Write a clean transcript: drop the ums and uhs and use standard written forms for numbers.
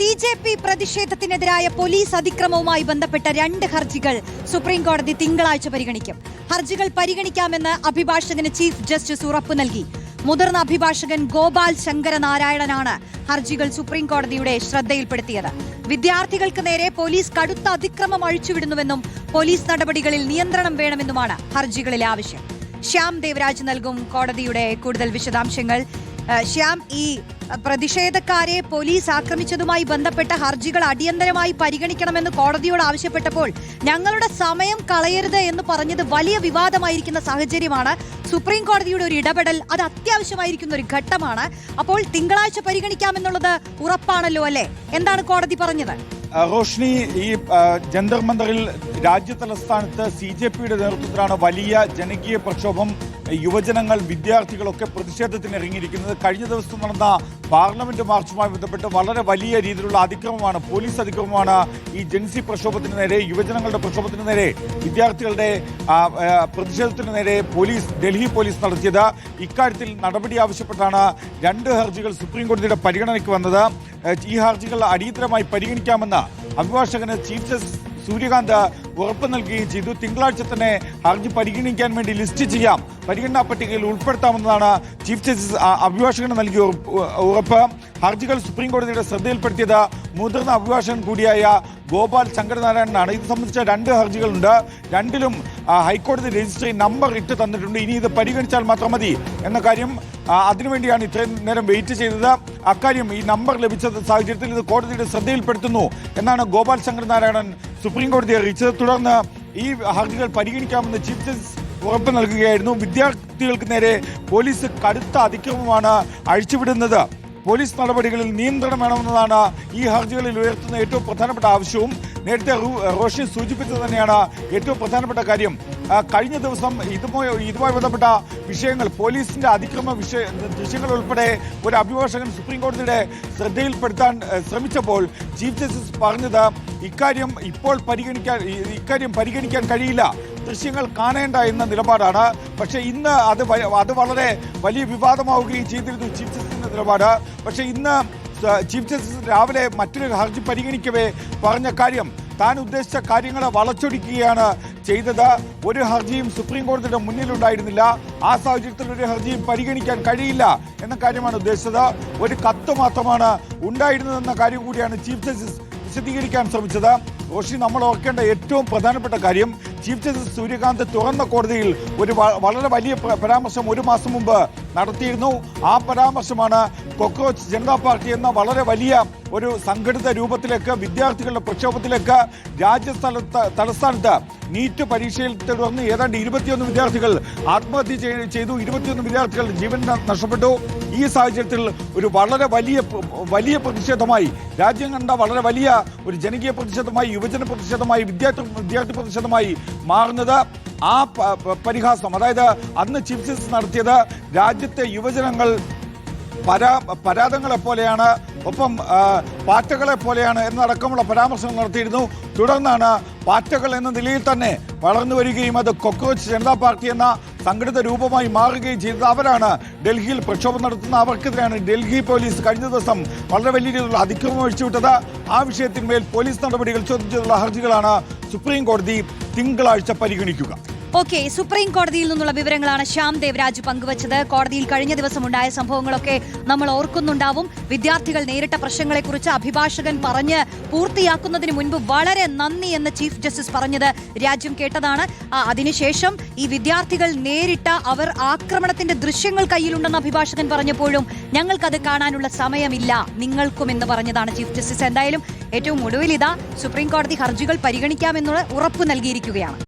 CJP പ്രതിഷേധത്തിനെതിരായ police അതിക്രമവുമായി ബന്ധപ്പെട്ട 2 ഹർജികൾ supreme കോടതി തിങ്കളാഴ്ച പരിഗണിക്കും. ഹർജികൾ പരിഗണിക്കാമെന്ന് അഭിഭാഷകന് ചീഫ് ജസ്റ്റിസ് ഉറപ്പു നൽകി. മുതിർന്ന അഭിഭാഷകൻ ഗോപാൽ ശങ്കര നാരായണനാണ് ഹർജികൾ സുപ്രീം കോടതിയുടെ ശ്രദ്ധയിൽപ്പെടുത്തിയത്. വിദ്യാർത്ഥികൾക്ക് നേരെ പോലീസ് കടുത്ത അതിക്രമം അഴിച്ചുവിടുന്നുവെന്നും പോലീസ് നടപടികളിൽ നിയന്ത്രണം വേണമെന്നുമാണ് ഹർജികളിലെ ആവശ്യം. ശ്യാം ദേവരാജ് നൽകും കോടതിയുടെ കൂടുതൽ വിശദാംശങ്ങൾ. ശ്യാം, ഈ പ്രതിഷേധക്കാരെ പോലീസ് ആക്രമിച്ചതുമായി ബന്ധപ്പെട്ട ഹർജികൾ അടിയന്തരമായി പരിഗണിക്കണമെന്ന് കോടതിയോട് ആവശ്യപ്പെട്ടപ്പോൾ ഞങ്ങളുടെ സമയം കളയരുത് എന്ന് പറഞ്ഞത് വലിയ വിവാദമായിരിക്കുന്ന സാഹചര്യമാണ്. സുപ്രീം കോടതിയുടെ ഒരു ഇടപെടൽ അത് അത്യാവശ്യമായിരിക്കുന്ന ഒരു ഘട്ടമാണ്. അപ്പോൾ തിങ്കളാഴ്ച പരിഗണിക്കാമെന്നുള്ളത് ഉറപ്പാണല്ലോ അല്ലേ? എന്താണ് കോടതി പറഞ്ഞത്? റോഷ്നി, ഈ ജന്തർ മന്ദറിൽ രാജ്യതലസ്ഥാനത്ത് CJPയുടെ നേതൃത്വത്തിലാണ് വലിയ ജനകീയ പ്രക്ഷോഭം. യുവജനങ്ങൾ, വിദ്യാർത്ഥികളൊക്കെ പ്രതിഷേധത്തിന് ഇറങ്ങിയിരിക്കുന്നത്. കഴിഞ്ഞ ദിവസം നടന്ന പാർലമെന്റ് മാർച്ചുമായി ബന്ധപ്പെട്ട് വളരെ വലിയ രീതിയിലുള്ള അതിക്രമമാണ്, പോലീസ് അതിക്രമമാണ് ഈ ജൻസി പ്രക്ഷോഭത്തിന് നേരെ, യുവജനങ്ങളുടെ പ്രക്ഷോഭത്തിന് നേരെ, വിദ്യാർത്ഥികളുടെ പ്രതിഷേധത്തിന് നേരെ ഡൽഹി പോലീസ് നടത്തിയത്. ഇക്കാര്യത്തിൽ നടപടി ആവശ്യപ്പെട്ടാണ് 2 ഹർജികൾ സുപ്രീം കോടതിയുടെ പരിഗണനയ്ക്ക് വന്നത്. ഈ ഹർജികൾ അടിയന്തരമായി പരിഗണിക്കാമെന്ന് അഭിഭാഷകന് ചീഫ് ജസ്റ്റിസ് സൂര്യകാന്ത് ഉറപ്പ് നൽകുകയും ചെയ്തു. തിങ്കളാഴ്ച തന്നെ ഹർജി പരിഗണിക്കാൻ വേണ്ടി ലിസ്റ്റ് ചെയ്യാം, പരിഗണനാ പട്ടികയിൽ ഉൾപ്പെടുത്താമെന്നതാണ് ചീഫ് ജസ്റ്റിസ് അഭിഭാഷകന് നൽകിയ ഉറപ്പ്. ഹർജികൾ സുപ്രീം കോടതിയുടെ ശ്രദ്ധയിൽപ്പെടുത്തിയത് മുതിർന്ന അഭിഭാഷകൻ കൂടിയായ ഗോപാൽ ശങ്കരനാരായണനാണ്. ഇത് സംബന്ധിച്ച 2 ഹർജികളുണ്ട്. 2ലും ഹൈക്കോടതി രജിസ്ട്രി നമ്പർ ഇട്ട് തന്നിട്ടുണ്ട്. ഇനി ഇത് പരിഗണിച്ചാൽ മാത്രം മതി എന്ന കാര്യം, അതിനുവേണ്ടിയാണ് ഇത്രയും നേരം വെയിറ്റ് ചെയ്തത്. അക്കാര്യം ഈ നമ്പർ ലഭിച്ച സാഹചര്യത്തിൽ ഇത് കോടതിയുടെ ശ്രദ്ധയിൽപ്പെടുത്തുന്നു എന്നാണ് ഗോപാൽ ശങ്കരനാരായണൻ സുപ്രീം കോടതിയെ അറിയിച്ചത്. തുടർന്ന് ഈ ഹർജികൾ പരിഗണിക്കാമെന്ന് ചീഫ് ജസ്റ്റിസ് ഉറപ്പ് നൽകുകയായിരുന്നു. വിദ്യാർത്ഥികൾക്ക് നേരെ പോലീസ് കടുത്ത അതിക്രമമാണ് അഴിച്ചുവിടുന്നത്. പോലീസ് നടപടികളിൽ നിയന്ത്രണം വേണമെന്നതാണ് ഈ ഹർജികളിൽ ഉയർത്തുന്ന ഏറ്റവും പ്രധാനപ്പെട്ട ആവശ്യവും. നേരത്തെ റോഷി സൂചിപ്പിച്ചത് തന്നെയാണ് ഏറ്റവും പ്രധാനപ്പെട്ട കാര്യം. കഴിഞ്ഞ ദിവസം ഇതുമായി ബന്ധപ്പെട്ട വിഷയങ്ങൾ, പോലീസിന്റെ അതിക്രമ ദൃശ്യങ്ങൾ ഉൾപ്പെടെ ഒരു അഭിഭാഷകൻ സുപ്രീം കോടതിയുടെ ശ്രദ്ധയിൽപ്പെടുത്താൻ ശ്രമിച്ചപ്പോൾ ചീഫ് ജസ്റ്റിസ് പറഞ്ഞത് ഇക്കാര്യം പരിഗണിക്കാൻ കഴിയില്ല, ദൃശ്യങ്ങൾ കാണേണ്ട എന്ന നിലപാടാണ്. പക്ഷേ ഇന്ന് അത് വളരെ വലിയ വിവാദമാവുകയും ചെയ്തിരുന്നു ചീഫ് ജസ്റ്റിസിന്റെ നിലപാട്. പക്ഷേ ഇന്ന് ചീഫ് ജസ്റ്റിസ് രാവിലെ മറ്റൊരു ഹർജി പരിഗണിക്കവേ പറഞ്ഞ കാര്യം, താൻ ഉദ്ദേശിച്ച കാര്യങ്ങളെ വളച്ചൊടിക്കുകയാണ് ചെയ്തത്. ഒരു ഹർജിയും സുപ്രീം കോടതിയുടെ മുന്നിലുണ്ടായിരുന്നില്ല. ആ സാഹചര്യത്തിൽ ഒരു ഹർജിയും പരിഗണിക്കാൻ കഴിയില്ല എന്ന കാര്യമാണ് ഉദ്ദേശിച്ചത്. ഒരു കത്ത് മാത്രമാണ് ഉണ്ടായിരുന്നതെന്ന കാര്യം കൂടിയാണ് ചീഫ് ജസ്റ്റിസ് വിശദീകരിക്കാൻ ശ്രമിച്ചത്. റോഷി, നമ്മൾ ഓർക്കേണ്ട ഏറ്റവും പ്രധാനപ്പെട്ട കാര്യം, ചീഫ് ജസ്റ്റിസ് സൂര്യകാന്ത് തുറന്ന കോടതിയിൽ ഒരു വളരെ വലിയ പരാമർശം 1 മാസം മുമ്പ് നടത്തിയിരുന്നു. ആ പരാമർശമാണ് കോക്രോച്ച് ജനതാ പാർട്ടി എന്ന വളരെ വലിയ ഒരു സംഘടിത രൂപത്തിലേക്ക്, വിദ്യാർത്ഥികളുടെ പ്രക്ഷോഭത്തിലേക്ക്, തലസ്ഥാനത്ത് നീറ്റ് പരീക്ഷയിൽ തുടർന്ന് ഏതാണ്ട് 21 വിദ്യാർത്ഥികൾ ആത്മഹത്യ ചെയ്തു. 21 വിദ്യാർത്ഥികൾ ജീവൻ നഷ്ടപ്പെട്ടു. ഈ സാഹചര്യത്തിൽ ഒരു വളരെ വലിയ പ്രതിഷേധമായി, രാജ്യം കണ്ട വളരെ വലിയ ഒരു ജനകീയ പ്രതിഷേധമായി, യുവജന പ്രതിഷേധമായി, വിദ്യാർത്ഥി പ്രതിഷേധമായി മാറുന്നത് ആ പരിഹാസം, അതായത് അന്ന് ചീഫ് ജസ്റ്റിസ് നടത്തിയത് രാജ്യത്തെ യുവജനങ്ങൾ പരാതങ്ങളെ പോലെയാണ്, ഒപ്പം പാറ്റകളെ പോലെയാണ് എന്നടക്കമുള്ള പരാമർശങ്ങൾ നടത്തിയിരുന്നു. തുടർന്നാണ് പാറ്റകൾ എന്ന നിലയിൽ തന്നെ വളർന്നു വരികയും അത് കോക്രോച്ച് ജനതാ പാർട്ടി എന്ന സംഘടിത രൂപമായി മാറുകയും ചെയ്തത്. അവരാണ് ഡൽഹിയിൽ പ്രക്ഷോഭം നടത്തുന്ന, അവർക്കെതിരെയാണ് ഡൽഹി പോലീസ് കഴിഞ്ഞ ദിവസം വളരെ വലിയ രീതിയിലുള്ള അതിക്രമം അഴിച്ചുവിട്ടത്. ആ വിഷയത്തിന്മേൽ പോലീസ് നടപടികൾ ചോദ്യം ചെയ്തുള്ള ഹർജികളാണ് സുപ്രീം കോടതി തിങ്കളാഴ്ച പരിഗണിക്കുക. ഓക്കെ, സുപ്രീം കോടതിയിൽ നിന്നുള്ള വിവരങ്ങളാണ് ശ്യാം ദേവരാജ് പങ്കുവച്ചത്. കോടതിയിൽ കഴിഞ്ഞ ദിവസം ഉണ്ടായ സംഭവങ്ങളൊക്കെ നമ്മൾ ഓർക്കുന്നുണ്ടാവും. വിദ്യാർത്ഥികൾ നേരിട്ട പ്രശ്നങ്ങളെക്കുറിച്ച് അഭിഭാഷകൻ പറഞ്ഞ് പൂർത്തിയാക്കുന്നതിന് മുൻപ് വളരെ നന്ദി എന്ന് ചീഫ് ജസ്റ്റിസ് പറഞ്ഞത് രാജ്യം കേട്ടതാണ്. അതിനുശേഷം ഈ വിദ്യാർത്ഥികൾ നേരിട്ട ആക്രമണത്തിന്റെ ദൃശ്യങ്ങൾ കയ്യിലുണ്ടെന്ന് അഭിഭാഷകൻ പറഞ്ഞപ്പോഴും ഞങ്ങൾക്കത് കാണാനുള്ള സമയമില്ല, നിങ്ങൾക്കും എന്ന് പറഞ്ഞതാണ് ചീഫ് ജസ്റ്റിസ്. എന്തായാലും ഏറ്റവും ഒടുവിൽ ഇതാ സുപ്രീം കോടതി ഹർജികൾ പരിഗണിക്കാമെന്നുള്ള ഉറപ്പ് നൽകിയിരിക്കുകയാണ്.